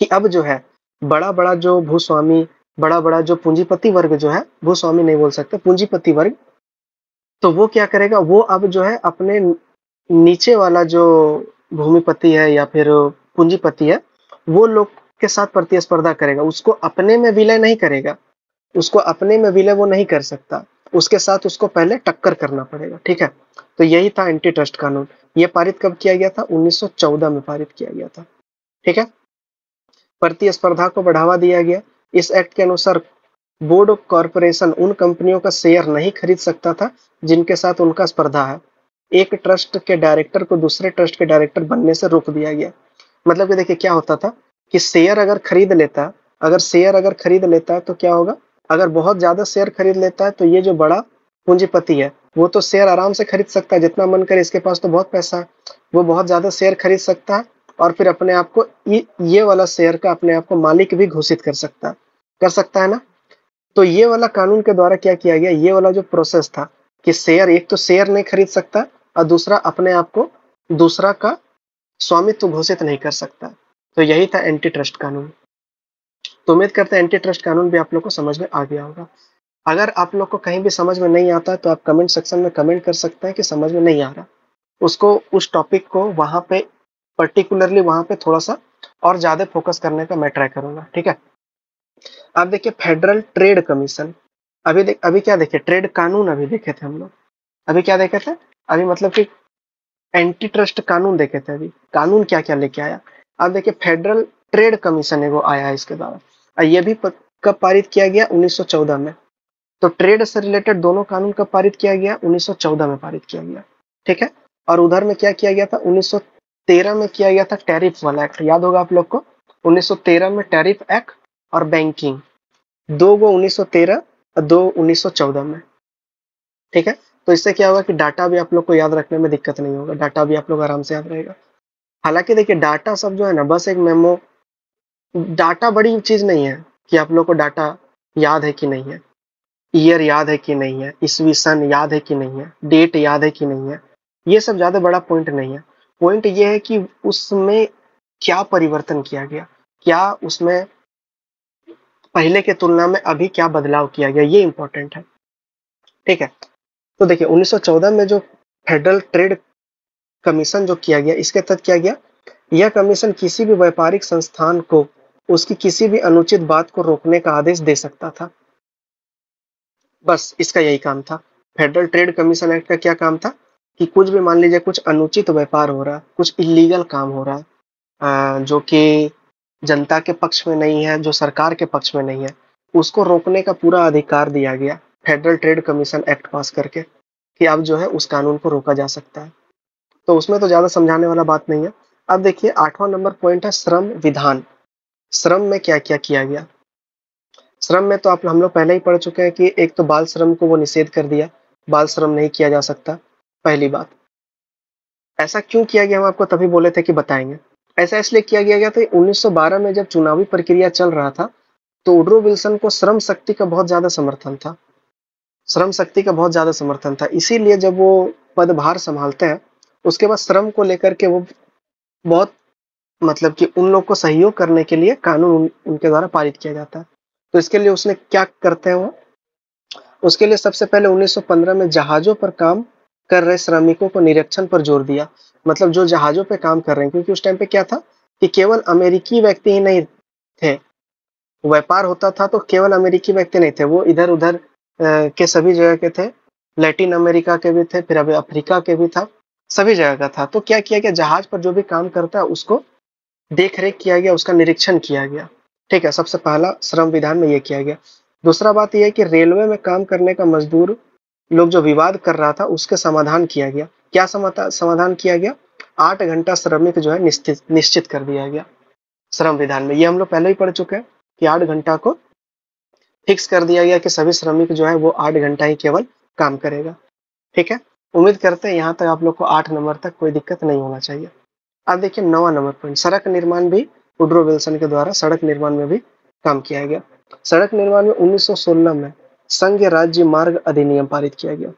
A: कि अब जो है बड़ा बड़ा जो भूस्वामी, बड़ा बड़ा जो पूंजीपति वर्ग जो है, भूस्वामी नहीं बोल सकते, पूंजीपति वर्ग, तो वो क्या करेगा, वो अब जो है अपने नीचे वाला जो भूमिपति है या फिर पूंजीपति है, वो लोग के साथ प्रतिस्पर्धा करेगा। उसको अपने में विलय नहीं करेगा, उसको अपने में विलय वो नहीं कर सकता, उसके साथ उसको पहले टक्कर करना पड़ेगा। ठीक है। तो यही था एंटी ट्रस्ट कानून। ये पारित कब किया गया था, 1914 में पारित किया गया था। ठीक है। प्रतिस्पर्धा को बढ़ावा दिया गया। इस एक्ट के अनुसार बोर्ड ऑफ कॉरपोरेशन उन कंपनियों का शेयर नहीं खरीद सकता था जिनके साथ उनका स्पर्धा है। एक ट्रस्ट के डायरेक्टर को दूसरे ट्रस्ट के डायरेक्टर बनने से रोक दिया गया। मतलब कि देखिए क्या होता था कि शेयर अगर खरीद लेता, अगर खरीद लेता है तो क्या होगा, अगर बहुत ज्यादा शेयर खरीद लेता है तो ये जो बड़ा पूंजीपति है वो तो शेयर आराम से खरीद सकता है, जितना मन करे, इसके पास तो बहुत पैसा है, वो बहुत ज्यादा शेयर खरीद सकता है और फिर अपने आप को ये वाला शेयर का अपने आप को मालिक भी घोषित कर सकता है ना। तो ये वाला कानून के द्वारा क्या किया गया, ये वाला जो प्रोसेस था कि शेयर, एक तो शेयर नहीं खरीद सकता और दूसरा अपने आप को दूसरा का स्वामित्व घोषित नहीं कर सकता। तो यही था एंटी ट्रस्ट कानून। तो उम्मीद करते हैं एंटी ट्रस्ट कानून भी आप लोग को समझ में आ गया होगा। अगर आप लोग को कहीं भी समझ में नहीं आता तो आप कमेंट सेक्शन में कमेंट कर सकते हैं कि समझ में नहीं आ रहा, उसको उस टॉपिक को वहां पे पर्टिकुलरली वहां पे थोड़ा सा और ज्यादा फोकस करने का मैं ट्राई करूंगा। ठीक है। अब देखिए फेडरल ट्रेड कमीशन, अभी क्या देखे, ट्रेड कानून अभी देखे थे हम लोग। अभी क्या देखे थे, अभी मतलब कि एंटी ट्रस्ट कानून देखे थे। अभी कानून क्या क्या लेके आया, अब देखिए फेडरल ट्रेड कमीशन एगो आया है इसके द्वारा, और ये भी कब पारित किया गया, 1914 में। तो ट्रेड से रिलेटेड दोनों कानून कब पारित किया गया, 1914 में पारित किया गया। ठीक है, और उधर में क्या किया गया था, 1913 में किया गया था टैरिफ वाला एक्ट, याद होगा आप लोग को। 1913 में टैरिफ एक्ट और बैंकिंग, दो गो 1913 और दो 1914 में। ठीक है, तो इससे क्या होगा कि डाटा भी आप लोग को याद रखने में दिक्कत नहीं होगा, डाटा भी आप लोग आराम से याद रहेगा। हालांकि देखिए डाटा सब जो है ना, बस एक मेमो, डाटा बड़ी चीज नहीं है कि आप लोग को डाटा याद है कि नहीं है, ईयर याद है कि नहीं है, ईस्वी सन याद है कि नहीं है, डेट याद है कि नहीं है, ये सब ज्यादा बड़ा पॉइंट नहीं है। पॉइंट ये है कि उसमें क्या परिवर्तन किया गया, क्या उसमें पहले के तुलना में अभी क्या बदलाव किया गया, ये इंपॉर्टेंट है। ठीक है, तो देखिए 1914 में जो फेडरल ट्रेड कमीशन जो किया गया, इसके तहत किया गया, यह कमीशन किसी भी व्यापारिक संस्थान को उसकी किसी भी अनुचित बात को रोकने का आदेश दे सकता था। बस इसका यही काम था। फेडरल ट्रेड कमीशन एक्ट का क्या काम था कि कुछ भी मान लीजिए कुछ अनुचित व्यापार हो रहा है, कुछ इलीगल काम हो रहा है, जो कि जनता के पक्ष में नहीं है, जो सरकार के पक्ष में नहीं है, उसको रोकने का पूरा अधिकार दिया गया फेडरल ट्रेड कमीशन एक्ट पास करके, कि अब जो है उस कानून को रोका जा सकता है। तो उसमें तो ज्यादा समझाने वाला बात नहीं है। अब देखिए 8वां नंबर पॉइंट है श्रम विधान। श्रम में क्या क्या किया गया, श्रम में तो आप हम लोग पहले ही पढ़ चुके हैं कि एक तो बाल श्रम को वो निषेध कर दिया, बाल श्रम नहीं किया जा सकता, पहली बात। ऐसा क्यों किया गया, हम आपको तभी बोले थे कि बताएंगे। ऐसा इसलिए किया गया था 1912 में जब चुनावी प्रक्रिया चल रहा था, तो वुड्रो विल्सन को श्रम शक्ति का बहुत ज्यादा समर्थन था, श्रम शक्ति का बहुत ज्यादा समर्थन था। इसीलिए जब वो पदभार संभालते हैं, उसके बाद श्रम को लेकर के वो बहुत मतलब कि उन लोग को सहयोग करने के लिए कानून उनके द्वारा पारित किया जाता है। तो इसके लिए उसने क्या करते हैं वो, उसके लिए सबसे पहले 1915 में जहाजों पर काम कर रहे श्रमिकों को निरीक्षण पर जोर दिया। मतलब जो जहाजों पे काम कर रहे हैं, क्योंकि उस टाइम पे क्या था कि केवल अमेरिकी व्यक्ति ही नहीं थे, व्यापार होता था तो केवल अमेरिकी व्यक्ति नहीं थे, वो इधर उधर के सभी जगह के थे, लैटिन अमेरिका के भी थे, फिर अभी अफ्रीका के भी था, सभी जगह का था। तो क्या किया गया, जहाज पर जो भी काम करता है उसको देख रेख किया गया, उसका निरीक्षण किया गया। ठीक है, सबसे पहला श्रम विधान में ये किया गया। दूसरा बात यह है कि रेलवे में काम करने का मजदूर लोग जो विवाद कर रहा था, उसके समाधान किया गया। क्या समाधान किया गया, 8 घंटा श्रमिक जो है निश्चित कर दिया गया श्रम विधान में। ये हम लोग पहले ही पढ़ चुके हैं कि 8 घंटा को फिक्स कर दिया गया कि सभी श्रमिक जो है वो 8 घंटा ही केवल काम करेगा। ठीक है, उम्मीद करते हैं यहाँ तक आप लोग को 8 नंबर तक कोई दिक्कत नहीं होना चाहिए। अब देखिए 9वां नंबर पॉइंट, सड़क निर्माण भी वुड्रो विल्सन के द्वारा सड़क निर्माण में भी काम किया गया। सड़क निर्माण में 1916 में संघ राज्य मार्ग अधिनियम पारित किया गया।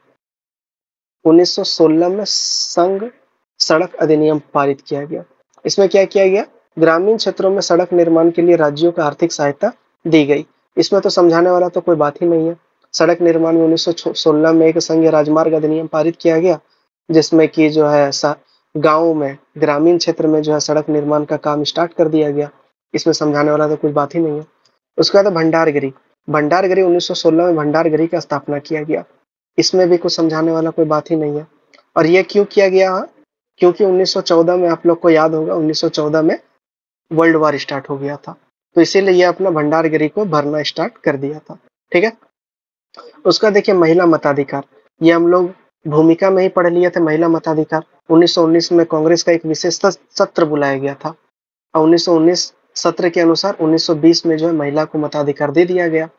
A: 1916 में संघ सड़क अधिनियम पारित किया गया। इसमें क्या किया गया, ग्रामीण क्षेत्रों में सड़क निर्माण के लिए राज्यों को आर्थिक सहायता दी गई। इसमें तो समझाने वाला तो कोई बात ही नहीं है। सड़क निर्माण में 1916 में एक संघ राजमार्ग अधिनियम पारित किया गया, जिसमें कि जो है गाँव में, ग्रामीण क्षेत्र में जो है सड़क निर्माण का काम स्टार्ट कर दिया गया। इसमें समझाने वाला तो कुछ बात ही नहीं है। उसके बाद भंडारगिरी, भंडारगिरी 1916 में भंडारगिरी का स्थापना किया गया। इसमें भी कुछ समझाने वाला कोई बात ही नहीं है। और ये क्यों किया गया, क्योंकि 1914 में आप लोग को याद होगा, 1914 में वर्ल्ड वार स्टार्ट हो गया था, तो इसीलिए ये अपना भंडारगिरी को भरना स्टार्ट कर दिया था। ठीक है, उसका देखिए महिला मताधिकार, ये हम लोग भूमिका में ही पढ़ लिए थे। महिला मताधिकार 1919 में कांग्रेस का एक विशेष सत्र बुलाया गया था, और 1919 सत्र के अनुसार 1920 में जो है महिला को मताधिकार दे दिया गया।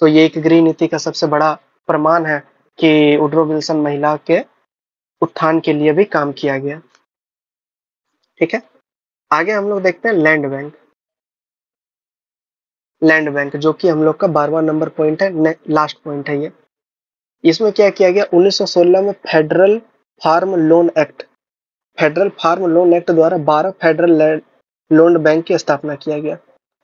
A: तो ये एक गृह नीति का सबसे बड़ा प्रमाण है कि वुड्रो विल्सन महिला के उत्थान के लिए भी काम किया गया। ठीक है, आगे हम लोग देखते हैं लैंड बैंक। लैंड बैंक जो कि हम लोग का 12वां नंबर पॉइंट है, लास्ट पॉइंट है ये। इसमें क्या किया गया, 1916 में federal farm loan act, federal farm loan act द्वारा 12 फेडरल लैंड लोन बैंक की स्थापना किया गया।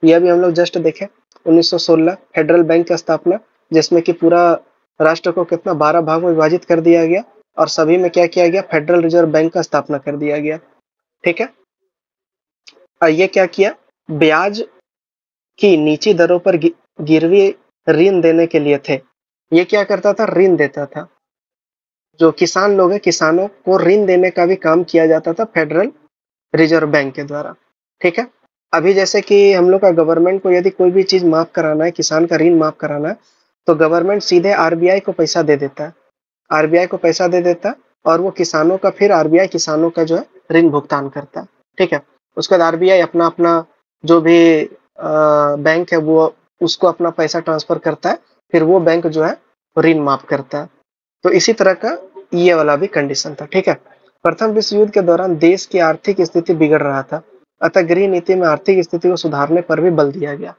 A: यह भी हम लोग जस्ट देखें, 1916 फेडरल बैंक की स्थापना, जिसमें कि पूरा राष्ट्र को कितना 12 भाग में विभाजित कर दिया गया, और सभी में क्या किया गया, फेडरल रिजर्व बैंक का स्थापना कर दिया गया। ठीक है, और ये क्या किया, ब्याज की नीची दरों पर गिरवी ऋण देने के लिए थे। ये क्या करता था, ऋण देता था। जो किसान लोग हैं, किसानों को ऋण देने का भी काम किया जाता था फेडरल रिजर्व बैंक के द्वारा। ठीक है। अभी जैसे कि हम लोग का गवर्नमेंट को यदि कोई भी चीज माफ कराना है, किसान का ऋण माफ कराना है, तो गवर्नमेंट सीधे आरबीआई को पैसा दे देता है। आरबीआई को पैसा दे देता है और वो किसानों का, फिर आरबीआई किसानों का जो है ऋण भुगतान करता है। ठीक है। उसके बाद आरबीआई अपना अपना जो भी बैंक है वो उसको अपना पैसा ट्रांसफर करता है, फिर वो बैंक जो है ऋण माफ करता है। तो इसी तरह का ये वाला भी कंडीशन था। ठीक है। प्रथम विश्व युद्ध के दौरान देश की आर्थिक स्थिति बिगड़ रहा था, अतः गृह नीति में आर्थिक स्थिति को सुधारने पर भी बल दिया गया।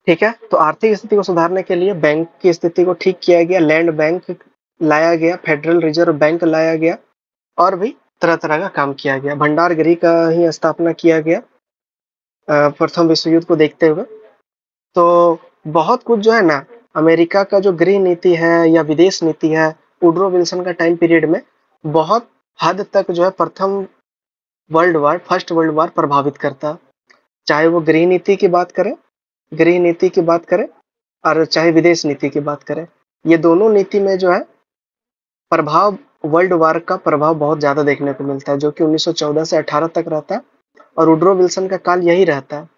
A: ठीक है। तो आर्थिक स्थिति को सुधारने के लिए बैंक की स्थिति को ठीक किया गया, लैंड बैंक लाया गया, फेडरल रिजर्व बैंक लाया गया, और भी तरह तरह का काम किया गया। भंडार गृह का ही स्थापना किया गया प्रथम विश्व युद्ध को देखते हुए। तो बहुत कुछ जो है ना, अमेरिका का जो गृह नीति है या विदेश नीति है, वुडरो विल्सन का टाइम पीरियड में बहुत हद तक जो है प्रथम world war, first world war प्रभावित करता। चाहे वो गृह नीति की बात करें, गृह नीति की बात करें, और चाहे विदेश नीति की बात करें, ये दोनों नीति में जो है प्रभाव, वर्ल्ड वार का प्रभाव बहुत ज्यादा देखने को मिलता है, जो कि 1914 से 18 तक रहता है। और वुडरो विल्सन का काल यही रहता है।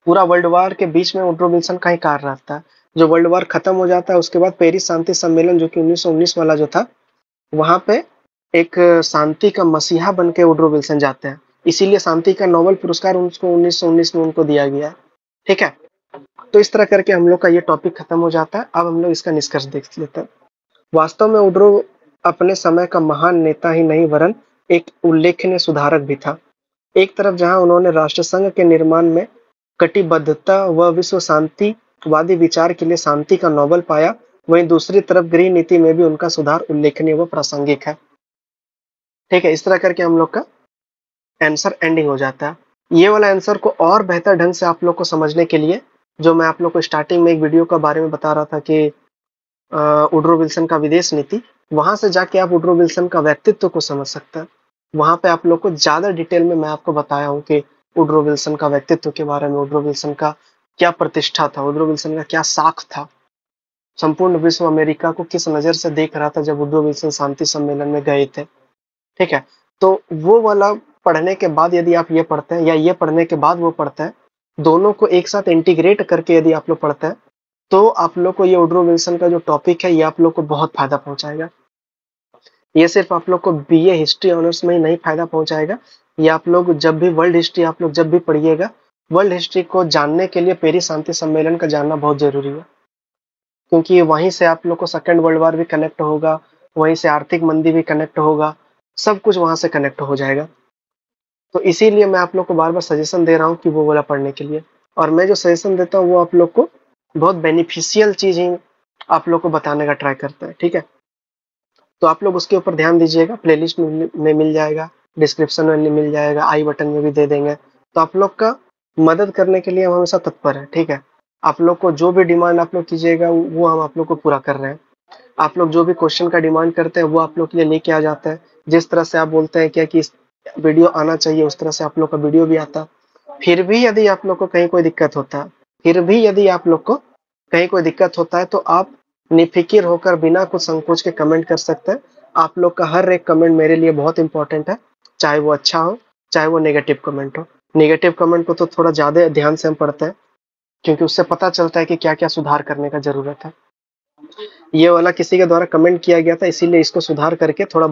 A: पूरा वर्ल्ड वार के बीच में वुडरो विल्सन का ही काल रहता है। जो वर्ल्ड वार खत्म हो जाता है उसके बाद पेरिस शांति सम्मेलन, जो कि 1919 वाला जो था, वहां पे एक शांति का मसीहा बन के वुडरो विल्सन जाते हैं। इसीलिए शांति का नोबेल पुरस्कार उनको 1919 में उनको दिया गया है। ठीक है। तो इस तरह करके हम लोग का ये टॉपिक खत्म हो जाता है। अब हम लोग इसका निष्कर्ष देख लेते हैं। वास्तव में वुडरो अपने समय का महान नेता ही नहीं वरन एक उल्लेखनीय सुधारक भी था। एक तरफ जहां उन्होंने राष्ट्रसंघ के निर्माण में कटिबद्धता व विश्व शांतिवादी विचार के लिए शांति का नोबेल पाया, वहीं दूसरी तरफ गृह नीति में भी उनका सुधार उल्लेखनीय व प्रासंगिक है। ठीक है। इस तरह करके हम लोग का आंसर एंडिंग हो जाता है। ये वाला आंसर को और बेहतर ढंग से आप लोग को समझने के लिए, जो मैं आप लोग को स्टार्टिंग में एक वीडियो के बारे में बता रहा था कि वुडरो विल्सन का विदेश नीति, वहां से जाके आप वुडरो विल्सन का व्यक्तित्व को समझ सकते हैं। वहां पे आप लोग को ज्यादा डिटेल में मैं आपको बताया हूँ कि वुडरो विल्सन का व्यक्तित्व के बारे में, वुडरो विल्सन का क्या प्रतिष्ठा था, वुडरो विल्सन का क्या साख था, संपूर्ण विश्व अमेरिका को किस नजर से देख रहा था जब वुडरो विल्सन शांति सम्मेलन में गए थे। ठीक है। तो वो वाला पढ़ने के बाद यदि आप ये पढ़ते हैं, या ये पढ़ने के बाद वो पढ़ते हैं, दोनों को एक साथ इंटीग्रेट करके यदि आप लोग पढ़ते हैं, तो आप लोग को ये वुडरो विल्सन का जो टॉपिक है ये आप लोग को बहुत फायदा पहुंचाएगा। ये सिर्फ आप लोग को बीए हिस्ट्री ऑनर्स में ही नहीं फायदा पहुंचाएगा, ये आप लोग जब भी वर्ल्ड हिस्ट्री आप लोग जब भी पढ़िएगा, वर्ल्ड हिस्ट्री को जानने के लिए पेरिस शांति सम्मेलन का जानना बहुत जरूरी है। क्योंकि वहीं से आप लोग को सेकेंड वर्ल्ड वार भी कनेक्ट होगा, वहीं से आर्थिक मंदी भी कनेक्ट होगा, सब कुछ वहां से कनेक्ट हो जाएगा। तो इसीलिए मैं आप लोग को बार बार सजेशन दे रहा हूँ कि वो वाला पढ़ने के लिए। और मैं जो सजेशन देता हूँ वो आप लोग को बहुत बेनिफिशियल चीज ही आप लोग को बताने का ट्राई करता है। ठीक है। तो आप लोग उसके ऊपर ध्यान दीजिएगा। प्लेलिस्ट में मिल जाएगा, डिस्क्रिप्शन में मिल जाएगा, आई बटन में भी दे देंगे। तो आप लोग का मदद करने के लिए हम हमेशा तत्पर है। ठीक है। आप लोग को जो भी डिमांड आप लोग कीजिएगा वो हम आप लोग को पूरा कर रहे हैं। आप लोग जो भी क्वेश्चन का डिमांड करते हैं वो आप लोग के लिए लेके आ जाते हैं। जिस तरह से आप बोलते हैं क्या कि वीडियो आना चाहिए, उस तरह से आप लोग का वीडियो भी आता। फिर भी यदि आप लोग को कहीं कोई दिक्कत होता है, फिर भी यदि आप लोग को कहीं कोई दिक्कत होता है, तो आप निफिकिर होकर बिना कुछ संकोच के कमेंट कर सकते हैं। आप लोग का हर एक कमेंट मेरे लिए बहुत इंपॉर्टेंट है, चाहे वो अच्छा हो चाहे वो नेगेटिव कमेंट हो। नेगेटिव कमेंट को तो थोड़ा ज्यादा ध्यान से हम पढ़ते हैं, क्योंकि उससे पता चलता है कि क्या क्या सुधार करने का जरूरत है। ये वाला किसी के द्वारा कमेंट किया गया था, इसीलिए इसको सुधार करके थोड़ा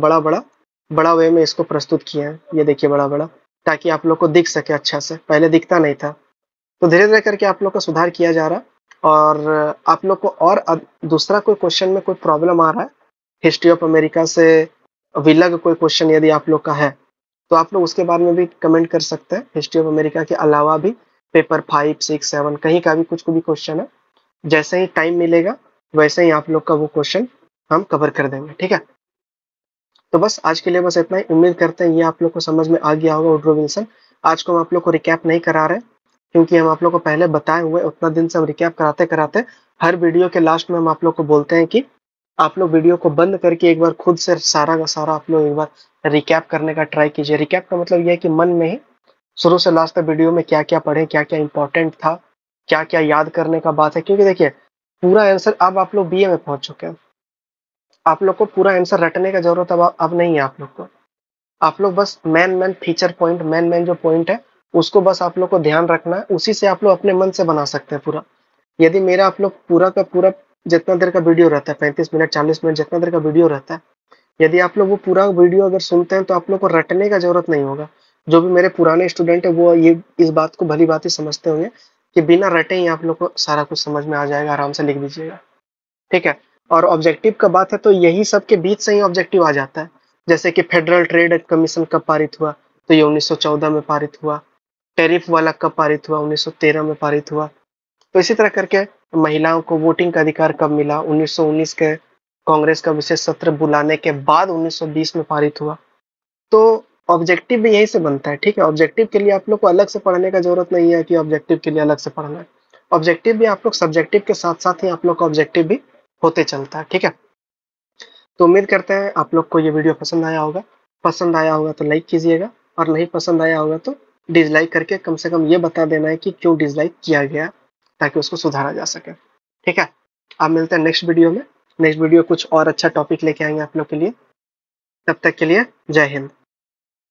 A: बड़ा वे में इसको प्रस्तुत किया है। ये देखिए बड़ा, ताकि आप लोग को दिख सके अच्छा से, पहले दिखता नहीं था। तो धीरे धीरे करके आप लोग का सुधार किया जा रहा है। और आप लोग को और दूसरा कोई क्वेश्चन में कोई प्रॉब्लम आ रहा है हिस्ट्री ऑफ अमेरिका से विलग कोई क्वेश्चन यदि आप लोग का है, तो आप लोग उसके बारे में भी कमेंट कर सकते हैं। हिस्ट्री ऑफ अमेरिका के अलावा भी पेपर 5, 6, 7 कहीं का भी कुछ को भी क्वेश्चन है, जैसे ही टाइम मिलेगा वैसे ही आप लोग का वो क्वेश्चन हम कवर कर देंगे। ठीक है। तो बस आज के लिए बस इतना ही। उम्मीद करते हैं ये आप लोग को समझ में आ गया होगा वुडरो विल्सन। आज को हम आप लोग को रिकैप नहीं करा रहे, क्योंकि हम आप लोग को पहले बताए हुए उतना दिन से हम रिकैप कराते कराते हर वीडियो के लास्ट में हम आप लोग को बोलते हैं कि आप लोग वीडियो को बंद करके एक बार खुद से सारा का सारा आप लोग एक बार रिकैप करने का ट्राई कीजिए। रिकैप का मतलब यह है कि मन में ही शुरू से लास्ट तक वीडियो में क्या क्या पढ़े, क्या क्या इंपॉर्टेंट था, क्या क्या याद करने का बात है। क्योंकि देखिए पूरा आंसर अब आप लोग बीए में पहुंच चुके हैं। आप लोग को पूरा आंसर रटने का जरूरत अब नहीं है आप लोग को। आप लोग बस मेन फीचर पॉइंट, मेन जो पॉइंट है उसको बस आप लोग को ध्यान रखना है, उसी से आप लोग अपने मन से बना सकते हैं पूरा। यदि मेरा आप लोग पूरा का पूरा जितना देर का वीडियो रहता है, 35 मिनट 40 मिनट जितना देर का वीडियो रहता है, यदि आप लोग वो पूरा वीडियो अगर सुनते हैं तो आप लोग को रटने का जरूरत नहीं होगा। जो भी मेरे पुराने स्टूडेंट है वो ये इस बात को भली भांति समझते होंगे कि बिना रटे ही आप लोग को सारा कुछ समझ में आ जाएगा, आराम से लिख दीजिएगा। ठीक है। और ऑब्जेक्टिव का बात है तो यही सब के बीच से ही ऑब्जेक्टिव आ जाता है। जैसे कि फेडरल ट्रेड कमीशन कब पारित हुआ, तो ये 1914 में पारित हुआ। टैरिफ वाला कब पारित हुआ, 1913 में पारित हुआ। तो इसी तरह करके महिलाओं को वोटिंग का अधिकार कब मिला, 1919 के कांग्रेस का विशेष सत्र बुलाने के बाद 1920 में पारित हुआ। तो ऑब्जेक्टिव भी यही से बनता है। ठीक है। ऑब्जेक्टिव के लिए आप लोग को अलग से पढ़ने का जरूरत नहीं है कि ऑब्जेक्टिव के लिए अलग से पढ़ना है। ऑब्जेक्टिव भी आप लोग सब्जेक्टिव के साथ साथ ही आप लोग का ऑब्जेक्टिव भी होते चलता है। ठीक है। तो उम्मीद करते हैं आप लोग को ये वीडियो पसंद आया होगा। पसंद आया होगा तो लाइक कीजिएगा, और नहीं पसंद आया होगा तो डिसलाइक करके कम से कम ये बता देना है कि क्यों डिसलाइक किया गया, ताकि उसको सुधारा जा सके। ठीक है। आप मिलते हैं नेक्स्ट वीडियो में। नेक्स्ट वीडियो कुछ और अच्छा टॉपिक लेके आएंगे आप लोग के लिए। तब तक के लिए जय हिंद।